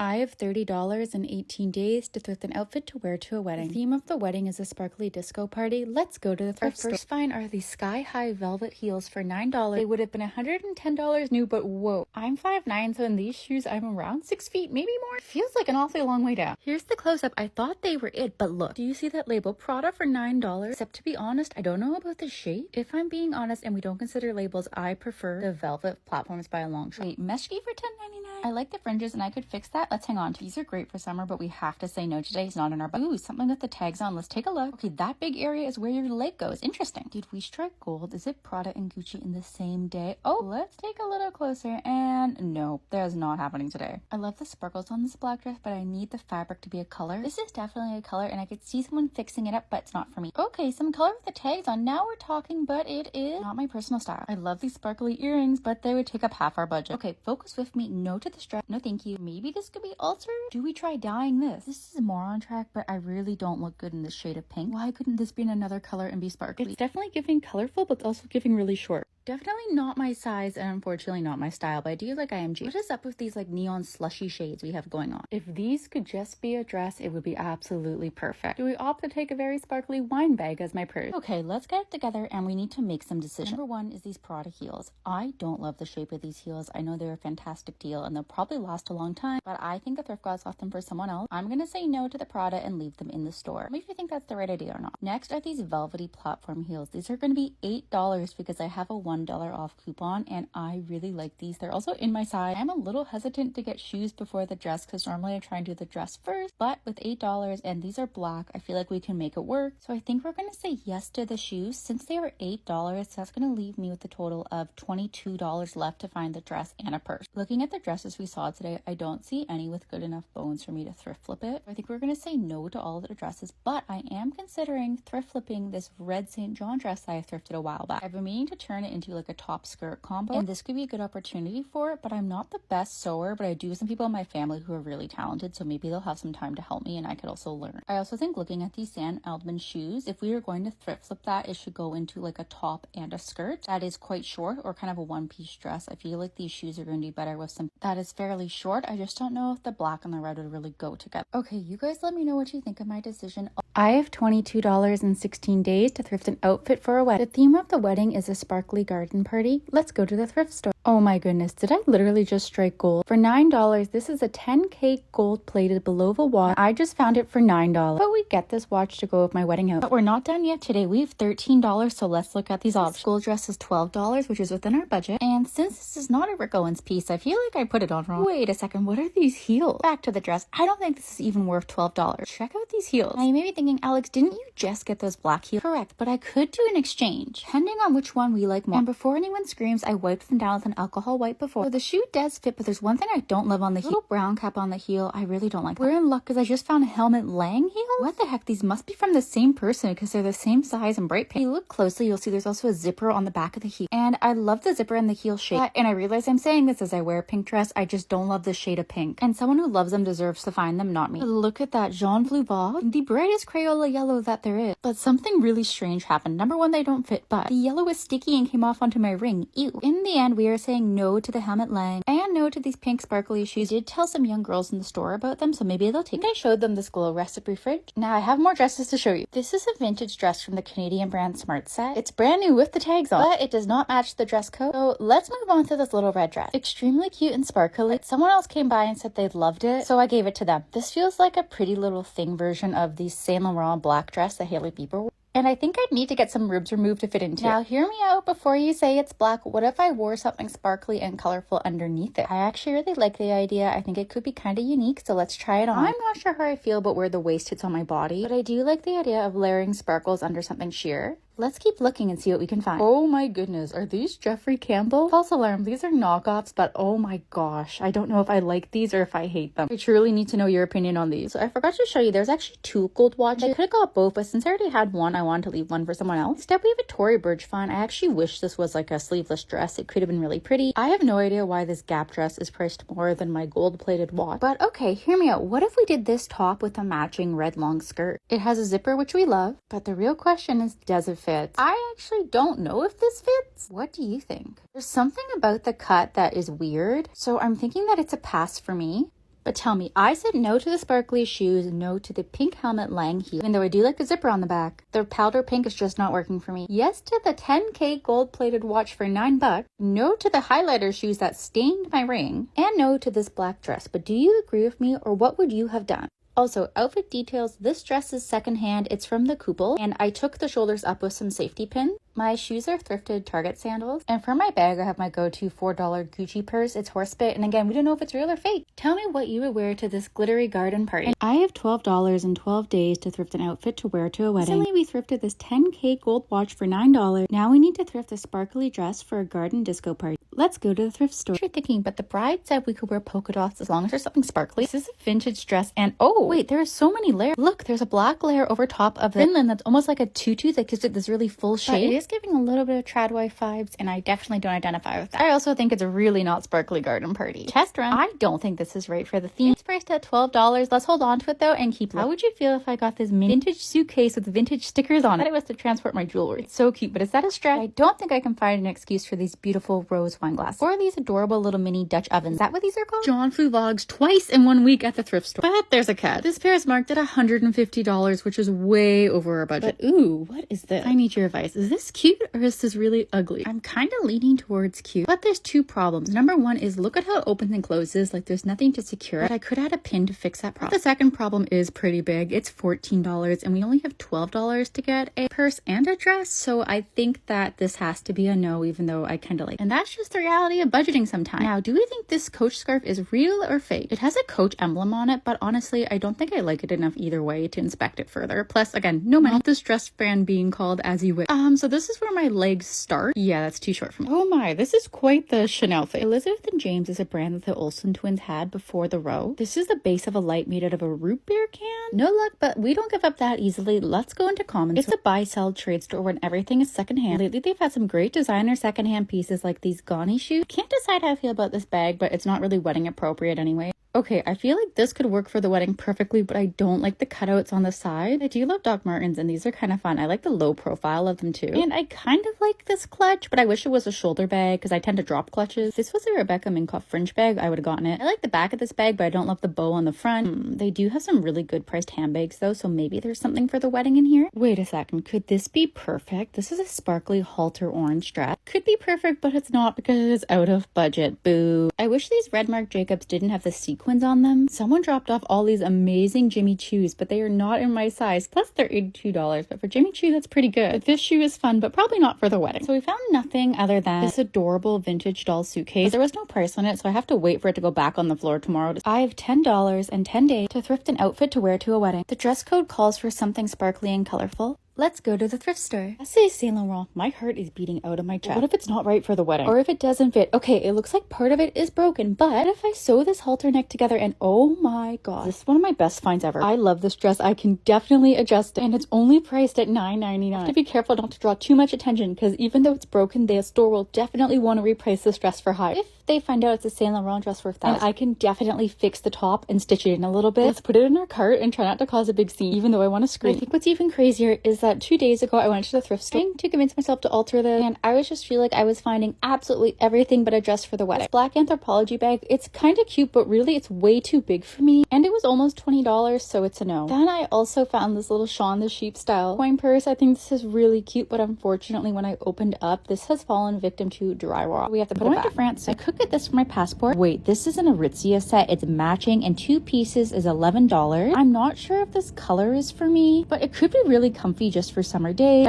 I have $30 and 18 days to thrift an outfit to wear to a wedding. The theme of the wedding is a sparkly disco party. Let's go to the thrift store. First find are these sky-high velvet heels for $9. They would have been $110 new, but whoa. I'm 5'9", so in these shoes, I'm around 6 feet, maybe more. It feels like an awfully long way down. Here's the close-up. I thought they were it, but look. Do you see that label? Prada for $9. Except to be honest, I don't know about the shape. If I'm being honest and we don't consider labels, I prefer the velvet platforms by a long shot. Wait, meshki for $10.99? I like the fringes and I could fix that. Let's hang on. These are great for summer, but we have to say no today. It's not in our budget. Ooh, something with the tags on. Let's take a look. Okay, that big area is where your leg goes. Interesting. Did we strike gold? Is it Prada and Gucci in the same day? Oh, let's take a little closer. And no, that is not happening today. I love the sparkles on this black dress, but I need the fabric to be a color. This is definitely a color, and I could see someone fixing it up, but it's not for me. Okay, some color with the tags on. Now we're talking, but it is not my personal style. I love these sparkly earrings, but they would take up half our budget. Okay, focus with me. No to the strap. No, thank you. Maybe this could be altered. Do we try dyeing this? This is more on track, but I really don't look good in this shade of pink. Why couldn't this be in another color and be sparkly? It's definitely giving colorful, but it's also giving really short. Definitely not my size and unfortunately not my style, but I do like IMG. What is up with these like neon slushy shades we have going on? If these could just be a dress, it would be absolutely perfect. Do we opt to take a very sparkly wine bag as my purse? Okay, let's get it together and we need to make some decisions. Number one is these Prada heels. I don't love the shape of these heels. I know they're a fantastic deal and they'll probably last a long time, but I think the thrift gods got them for someone else. I'm gonna say no to the Prada and leave them in the store. Maybe you think that's the right idea or not. Next are these velvety platform heels. These are gonna be $8 because I have a $1 off coupon and I really like these. They're also in my size. I'm a little hesitant to get shoes before the dress because normally I try and do the dress first, but with $8 and these are black, I feel like we can make it work. So I think we're gonna say yes to the shoes. Since they were $8, that's gonna leave me with a total of $22 left to find the dress and a purse. Looking at the dresses we saw today, I don't see any with good enough bones for me to thrift flip it. I think we're gonna say no to all of the dresses, but I am considering thrift flipping this red St. John dress that I thrifted a while back. I've been meaning to turn it into like a top skirt combo, and this could be a good opportunity for it, but I'm not the best sewer, but I do have some people in my family who are really talented, so maybe they'll have some time to help me and I could also learn. I also think looking at these Sam Eldman shoes, if we are going to thrift flip that, it should go into like a top and a skirt that is quite short or kind of a one-piece dress. I feel like these shoes are going to be better with some that is fairly short. I just don't know if the black and the red would really go together. Okay, you guys let me know what you think of my decision. I have $22 and 16 days to thrift an outfit for a wedding. The theme of the wedding is a sparkly garden party. Let's go to the thrift store. Oh my goodness, did I literally just strike gold? For $9, this is a 10K gold plated below the watch. I just found it for $9. But we get this watch to go with my wedding outfit. But we're not done yet today. We have $13, so let's look at these options. This gold dress is $12, which is within our budget. And since this is not a Rick Owens piece, I feel like I put it on wrong. Wait a second, what are these heels? Back to the dress. I don't think this is even worth $12. Check out these heels. Now you may be thinking, Alex, didn't you just get those black heels? Correct, but I could do an exchange, depending on which one we like more. And before anyone screams, I wiped them down with an alcohol wipe before. So the shoe does fit, but there's one thing I don't love on the heel. Little brown cap on the heel, I really don't like that. We're in luck because I just found Helmut Lang heels. What the heck? These must be from the same person because they're the same size and bright pink. If you look closely, you'll see there's also a zipper on the back of the heel. And I love the zipper and the heel shape. And I realize I'm saying this as I wear a pink dress. I just don't love the shade of pink. And someone who loves them deserves to find them, not me. But look at that Jean Bleu Bob. The brightest Crayola yellow that there is. But something really strange happened. Number one, they don't fit, but the yellow was sticky and came off onto my ring. Ew. In the end, we are saying no to the Helmut Lang and no to these pink sparkly shoes. I did tell some young girls in the store about them, so maybe they'll take it. I showed them this glow recipe fridge. Now I have more dresses to show you. This is a vintage dress from the Canadian brand Smart Set. It's brand new with the tags on, but it does not match the dress code. So let's move on to this little red dress. Extremely cute and sparkly. Someone else came by and said they loved it, so I gave it to them. This feels like a pretty little thing version of the Saint Laurent black dress that Hailey Bieber wore. And I think I'd need to get some ribs removed to fit into it. Now, hear me out before you say it's black. What if I wore something sparkly and colorful underneath it? I actually really like the idea. I think it could be kind of unique, so let's try it on. I'm not sure how I feel about where the waist hits on my body, but I do like the idea of layering sparkles under something sheer. Let's keep looking and see what we can find. Oh my goodness, are these Jeffrey Campbell? False alarm, these are knockoffs, but oh my gosh, I don't know if I like these or if I hate them. I truly need to know your opinion on these. So I forgot to show you, there's actually two gold watches. I could have got both, but since I already had one, I wanted to leave one for someone else. Instead, we have a Tory Burch font. I actually wish this was like a sleeveless dress. It could have been really pretty. I have no idea why this Gap dress is priced more than my gold-plated watch. But okay, hear me out. What if we did this top with a matching red long skirt? It has a zipper, which we love, but the real question is, does it fit? I actually don't know if this fits. What do you think? There's something about the cut that is weird, so I'm thinking that it's a pass for me. But tell me, I said no to the sparkly shoes, no to the pink helmet Lang heel, even though I do like the zipper on the back. The powder pink is just not working for me. Yes to the 10K gold-plated watch for $9. No to the highlighter shoes that stained my ring. And no to this black dress. But do you agree with me, or what would you have done? Also, outfit details. This dress is secondhand. It's from the couple, and I took the shoulders up with some safety pins. My shoes are thrifted Target sandals. And for my bag, I have my go-to $4 Gucci purse. It's horsebit, and again, we don't know if it's real or fake. Tell me what you would wear to this glittery garden party. And I have $12 and 12 days to thrift an outfit to wear to a wedding. Recently, we thrifted this 10K gold watch for $9. Now we need to thrift a sparkly dress for a garden disco party. Let's go to the thrift store. You're thinking, but the bride said we could wear polka dots as long as there's something sparkly. This is a vintage dress, and oh, wait, there are so many layers. Look, there's a black layer over top of the Finland that's almost like a tutu that gives it this really full shape. But it is giving a little bit of trad wife vibes, and I definitely don't identify with that. I also think it's a really not sparkly garden party. Test run. I don't think this is right for the theme. It's priced at $12. Let's hold on to it though and keep looking. How would you feel if I got this vintage suitcase with vintage stickers on it? I thought it was to transport my jewelry. It's so cute, but is that a stretch? I don't think I can find an excuse for these beautiful rose wine glasses or these adorable little mini Dutch ovens. Is that what these are called? John flew vlogs twice in 1 week at the thrift store. But there's a cat. This pair is marked at $150, which is way over our budget. But ooh, what is this? I need your advice. Is this cute or is this really ugly? I'm kind of leaning towards cute, but there's two problems. Number one is look at how it opens and closes. Like there's nothing to secure it. I could add a pin to fix that problem. The second problem is pretty big. It's $14 and we only have $12 to get a purse and a dress. So I think that this has to be a no, even though I kind of like it. And that's just the reality of budgeting sometimes. Now, do we think this Coach scarf is real or fake? It has a Coach emblem on it, but honestly, I don't think I like it enough either way to inspect it further. Plus, again, no money. Not this dress brand being called as you wish. So this is where my legs start. Yeah, that's too short for me. Oh my, this is quite the Chanel fit. Elizabeth and James is a brand that the Olsen twins had before the row. This is the base of a light made out of a root beer can. No luck, but we don't give up that easily. Let's go into commons. It's a buy-sell trade store when everything is secondhand. Lately, they've had some great designer secondhand pieces like these Gani shoes. Can't decide how I feel about this bag, but it's not really wedding appropriate anyway. Okay, I feel like this could work for the wedding perfectly, but I don't like the cutouts on the side. I do love Doc Martens, and these are kind of fun. I like the low profile of them too. And I kind of like this clutch, but I wish it was a shoulder bag because I tend to drop clutches. If this was a Rebecca Minkoff fringe bag, I would have gotten it. I like the back of this bag, but I don't love the bow on the front. They do have some really good priced handbags though, so maybe there's something for the wedding in here. Wait a second, could this be perfect? This is a sparkly halter orange dress. Could be perfect, but it's not because it is out of budget. Boo. I wish these red Marc Jacobs didn't have the sequins on them. Someone dropped off all these amazing Jimmy Choos, but they are not in my size. Plus they're $82, but for Jimmy Choo, that's pretty good. But this shoe is fun, but probably not for the wedding. So we found nothing other than this adorable vintage doll suitcase. There was no price on it, so I have to wait for it to go back on the floor tomorrow. I have $10 and 10 days to thrift an outfit to wear to a wedding. The dress code calls for something sparkly and colorful. Let's go to the thrift store. I say Saint Laurent. My heart is beating out of my chest. What if it's not right for the wedding? Or if it doesn't fit? Okay, it looks like part of it is broken, but what if I sew this halter neck together and oh my god, this is one of my best finds ever. I love this dress. I can definitely adjust it, and it's only priced at $9.99. I have to be careful not to draw too much attention because even though it's broken, the store will definitely want to reprice this dress for high. If they find out it's a Saint Laurent dress worth $1,000, and I can definitely fix the top and stitch it in a little bit. Let's put it in our cart and try not to cause a big scene, even though I want to scream. I think what's even crazier is that 2 days ago I went to the thrift store to convince myself to alter this, and I was just feel like I was finding absolutely everything but a dress for the wedding. This black Anthropologie bag, it's kind of cute, but really it's way too big for me, and it was almost $20, so it's a no. Then I also found this little Shaun the Sheep style coin purse. I think this is really cute, but unfortunately when I opened up, this has fallen victim to dry rot. We have to put it back. To France, I could get this for my passport. Wait, this is an Aritzia set. It's matching, and 2 pieces is $11. I'm not sure if this color is for me, but it could be really comfy just for summer days.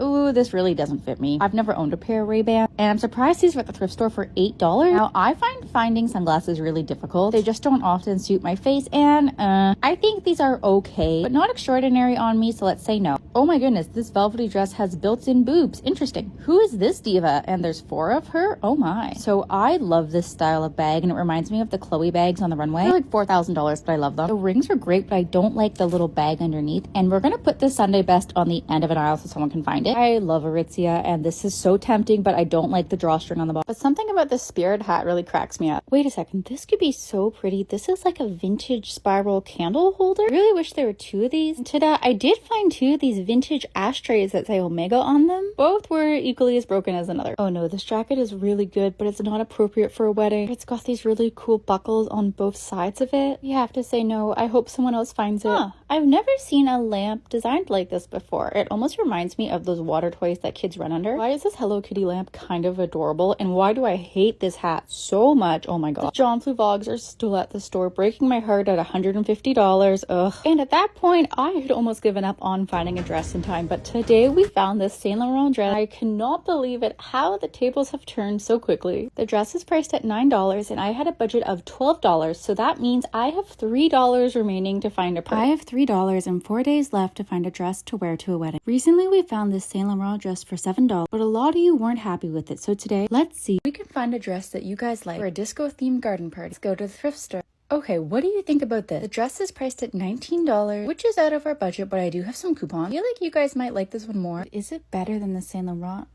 Ooh, this really doesn't fit me. I've never owned a pair of Ray-Ban, and I'm surprised these were at the thrift store for $8. Now, I find finding sunglasses really difficult. They just don't often suit my face, and I think these are okay, but not extraordinary on me, so let's say no. Oh my goodness, this velvety dress has built-in boobs. Interesting. Who is this diva? And there's 4 of her? Oh my. So I love this style of bag, and it reminds me of the Chloe bags on the runway. They're like $4,000, but I love them. The rings are great, but I don't like the little bag underneath, and we're gonna put this Sunday best on the end of an aisle so someone can find it. I love Aritzia, and this is so tempting, but I don't like the drawstring on the bottom. But something about this spirit hat really cracks me up. Wait a second, this could be so pretty. This is like a vintage spiral candle holder. I really wish there were 2 of these. And ta-da, I did find 2 of these vintage ashtrays that say Omega on them. Both were equally as broken as another. Oh no, this jacket is really good, but it's not appropriate for a wedding. It's got these really cool buckles on both sides of it. You have to say no. I hope someone else finds it. I've never seen a lamp designed like this before. It almost reminds me of those water toys that kids run under. Why is this Hello Kitty lamp kind of adorable? And why do I hate this hat so much? Oh my god. The John Flu Vlogs are still at the store, breaking my heart at $150. Ugh. And at that point, I had almost given up on finding a dress in time. But today we found this Saint Laurent dress. I cannot believe it, how the tables have turned so quickly. The dress is priced at $9 and I had a budget of $12. So that means I have $3 remaining to find a purse. I have $3 and 4 days left to find a dress to wear to a wedding. Recently we found this Saint Laurent dress for $7, but a lot of you weren't happy with it. So today, let's see if we can find a dress that you guys like for a disco themed garden party. Let's go to the thrift store. Okay, what do you think about this? The dress is priced at $19, which is out of our budget, but I do have some coupons. I feel like you guys might like this one more. Is it better than the Saint Laurent?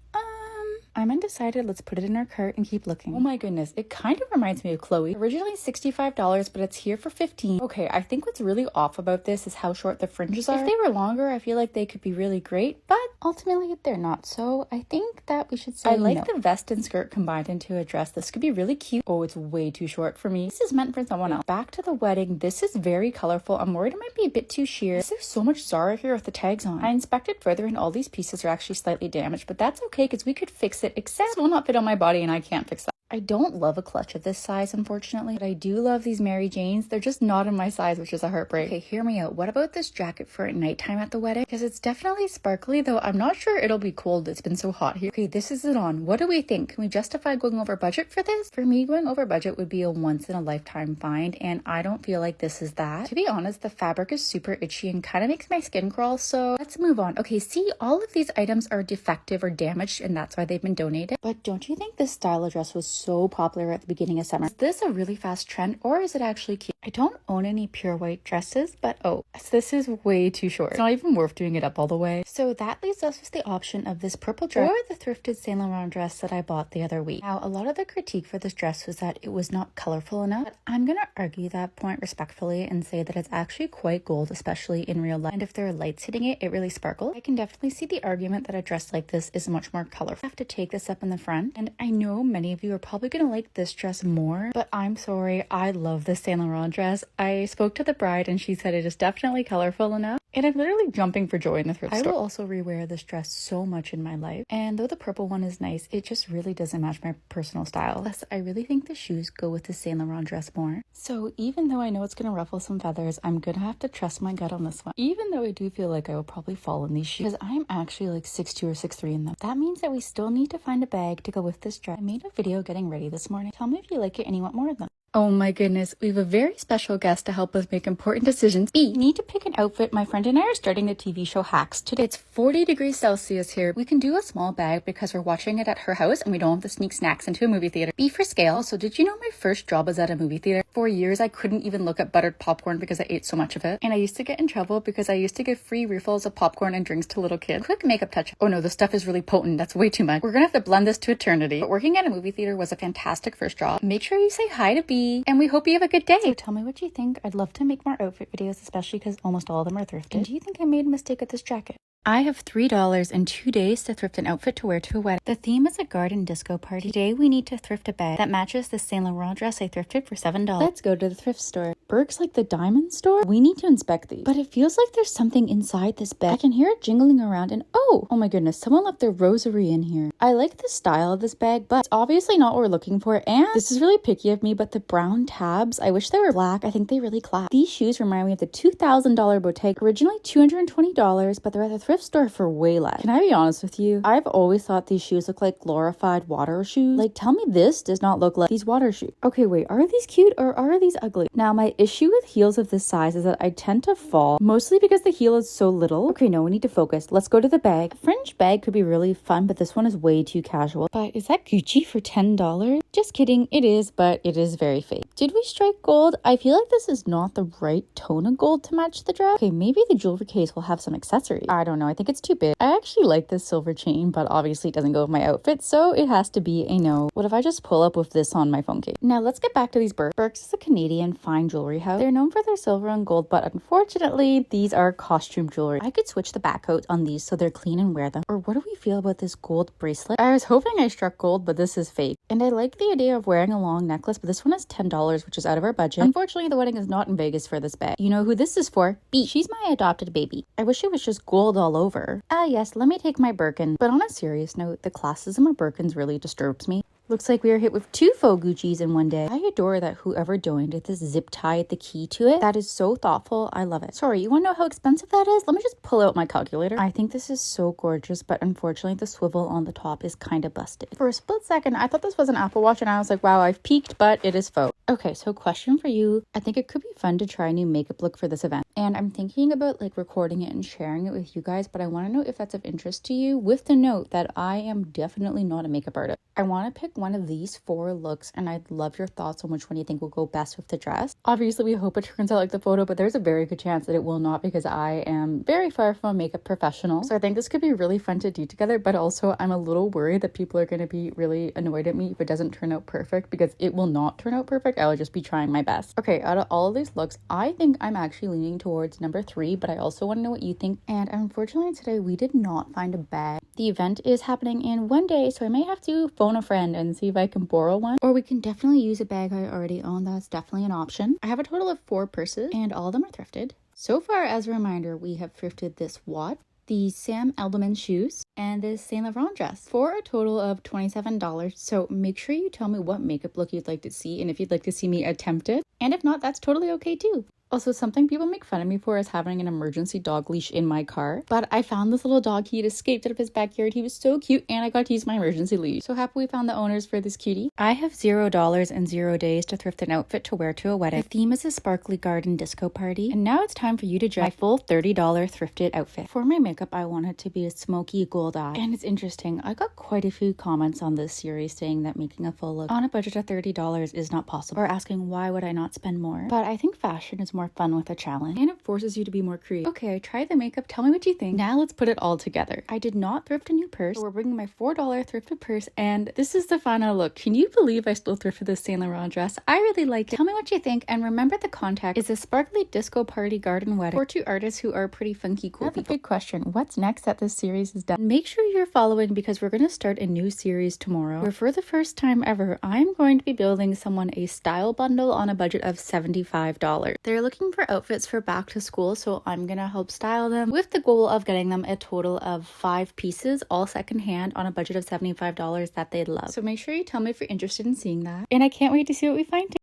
I'm undecided. Let's put it in our cart and keep looking. Oh my goodness, it kind of reminds me of Chloe. Originally $65, but it's here for $15. Okay, I think what's really off about this is how short the fringes are. If they were longer, I feel like they could be really great, but ultimately they're not. So I think that we should say I like the vest and skirt combined into a dress. This could be really cute. Oh, it's way too short for me. This is meant for someone else. Back to the wedding. This is very colorful. I'm worried it might be a bit too sheer. There's so much Zara here with the tags on. I inspected further and all these pieces are actually slightly damaged, but that's okay because we could fix it, except it will not fit on my body and I can't fix that. I don't love a clutch of this size, unfortunately, but I do love these Mary Janes. They're just not in my size, which is a heartbreak. Okay, hear me out. What about this jacket for at nighttime at the wedding? Because it's definitely sparkly, though I'm not sure it'll be cold. It's been so hot here. Okay, this is it on. What do we think? Can we justify going over budget for this? For me, going over budget would be a once-in-a-lifetime find, and I don't feel like this is that. To be honest, the fabric is super itchy and kind of makes my skin crawl, so let's move on. Okay, see, all of these items are defective or damaged, and that's why they've been donated. But don't you think this style of dress was so popular at the beginning of summer? Is this a really fast trend or is it actually cute? I don't own any pure white dresses, but oh, this is way too short. It's not even worth doing it up all the way. So that leaves us with the option of this purple dress or the thrifted Saint Laurent dress that I bought the other week. Now, a lot of the critique for this dress was that it was not colorful enough, but I'm gonna argue that point respectfully and say that it's actually quite gold, especially in real life. And if there are lights hitting it, it really sparkles. I can definitely see the argument that a dress like this is much more colorful. I have to take this up in the front, and I know many of you are probably gonna like this dress more, but I'm sorry, I love this Saint Laurent dress. I spoke to the bride and she said it is definitely colorful enough, and I'm literally jumping for joy in the thrift store. I will also rewear this dress so much in my life, and though the purple one is nice, it just really doesn't match my personal style. Plus, I really think the shoes go with the Saint Laurent dress more. So even though I know it's gonna ruffle some feathers, I'm gonna have to trust my gut on this one, even though I do feel like I will probably fall in these shoes, because I'm actually like 6'2" or 6'3" in them. That means that we still need to find a bag to go with this dress. I made a video getting ready this morning. Tell me if you like it and you want more of them. Oh my goodness, we have a very special guest to help us make important decisions. B, need to pick an outfit. My friend and I are starting the TV show Hacks today. It's 40 degrees Celsius here. We can do a small bag because we're watching it at her house and we don't have to sneak snacks into a movie theater. B for scale. So did you know my first job was at a movie theater? For years, I couldn't even look at buttered popcorn because I ate so much of it. And I used to get in trouble because I used to give free refills of popcorn and drinks to little kids. Quick makeup touch. Oh no, the stuff is really potent. That's way too much. We're gonna have to blend this to eternity. But working at a movie theater was a fantastic first job. Make sure you say hi to B, and we hope you have a good day. So tell me what you think. I'd love to make more outfit videos, especially because almost all of them are thrifted. And do you think I made a mistake with this jacket? I have $3 and 2 days to thrift an outfit to wear to a wedding. The theme is a garden disco party. Today we need to thrift a bag that matches the Saint Laurent dress I thrifted for $7. Let's go to the thrift store. Berg's like the diamond store? We need to inspect these. But it feels like there's something inside this bag. I can hear it jingling around and oh my goodness, someone left their rosary in here. I like the style of this bag, but it's obviously not what we're looking for. And this is really picky of me, but the brown tabs, I wish they were black. I think they really clap. These shoes remind me of the $2,000 Bottega. Originally $220, but they're at the thrift store for way less. Can I be honest with you? I've always thought these shoes look like glorified water shoes. Like, tell me this does not look like these water shoes. Okay, wait, are these cute or are these ugly? Now, my issue with heels of this size is that I tend to fall, mostly because the heel is so little. Okay, no, we need to focus. Let's go to the bag. A fringe bag could be really fun, but this one is way too casual. But is that Gucci for $10? Just kidding, it is, but it is very fake. Did we strike gold? I feel like this is not the right tone of gold to match the dress. Okay, maybe the jewelry case will have some accessories. I don't know, I think it's too big. I actually like this silver chain, but obviously it doesn't go with my outfit, so it has to be a no. What if I just pull up with this on my phone case? Now let's get back to these Berks. Berks is a Canadian fine jewelry house. They're known for their silver and gold, but unfortunately, these are costume jewelry. I could switch the back coats on these so they're clean and wear them. Or what do we feel about this gold bracelet? I was hoping I struck gold, but this is fake. And I like the idea of wearing a long necklace, but this one is $10, which is out of our budget. Unfortunately, the wedding is not in Vegas for this bag. You know who this is for? B. She's my adopted baby. I wish it was just gold all over. Ah yes, let me take my Birkin. But on a serious note, the classism of Birkins really disturbs me. Looks like we are hit with 2 faux Gucci's in one day. I adore that whoever donated this zip tied the key to it. That is so thoughtful. I love it. Sorry, you want to know how expensive that is? Let me just pull out my calculator. I think this is so gorgeous, but unfortunately the swivel on the top is kind of busted. For a split second, I thought this was an Apple Watch and I was like, wow, I've peaked, but it is faux. Okay, so question for you. I think it could be fun to try a new makeup look for this event. And I'm thinking about like recording it and sharing it with you guys, but I want to know if that's of interest to you, with the note that I am definitely not a makeup artist. I want to pick one of these 4 looks and I'd love your thoughts on which one you think will go best with the dress. Obviously, we hope it turns out like the photo, but there's a very good chance that it will not because I am very far from a makeup professional. So I think this could be really fun to do together, but also I'm a little worried that people are going to be really annoyed at me if it doesn't turn out perfect, because it will not turn out perfect. I will just be trying my best. Okay, out of all of these looks, I think I'm actually leaning towards number 3, but I also want to know what you think. And unfortunately today we did not find a bag. The event is happening in one day, so I may have to phone a friend and see if I can borrow one, or we can definitely use a bag I already own. That's definitely an option. I have a total of 4 purses and all of them are thrifted. So far, as a reminder, we have thrifted this watch, the Sam Edelman shoes, and this Saint Laurent dress for a total of $27. So make sure you tell me what makeup look you'd like to see and if you'd like to see me attempt it. And if not, that's totally okay too. Also, something people make fun of me for is having an emergency dog leash in my car. But I found this little dog. He had escaped out of his backyard. He was so cute and I got to use my emergency leash. So happy we found the owners for this cutie. I have $0 and 0 days to thrift an outfit to wear to a wedding. The theme is a sparkly garden disco party. And now it's time for you to judge my full $30 thrifted outfit. For my makeup, I want it to be a smoky gold eye. And it's interesting. I got quite a few comments on this series saying that making a full look on a budget of $30 is not possible. Or asking why would I not spend more. But I think fashion is more fun with a challenge and it forces you to be more creative. Okay, I tried the makeup. Tell me what you think. Now let's put it all together. I did not thrift a new purse. So we're bringing my $4 thrifted purse and this is the final look. Can you believe I still thrifted this Saint Laurent dress? I really liked it. Tell me what you think, and remember the contact is a sparkly disco party garden wedding for 2 artists who are pretty funky cool people. That's a big question. What's next that this series is done? Make sure you're following because we're going to start a new series tomorrow where for the first time ever I'm going to be building someone a style bundle on a budget of $75. They're looking for outfits for back to school, so I'm gonna help style them with the goal of getting them a total of 5 pieces, all secondhand, on a budget of $75 that they'd love. So make sure you tell me if you're interested in seeing that, and I can't wait to see what we find.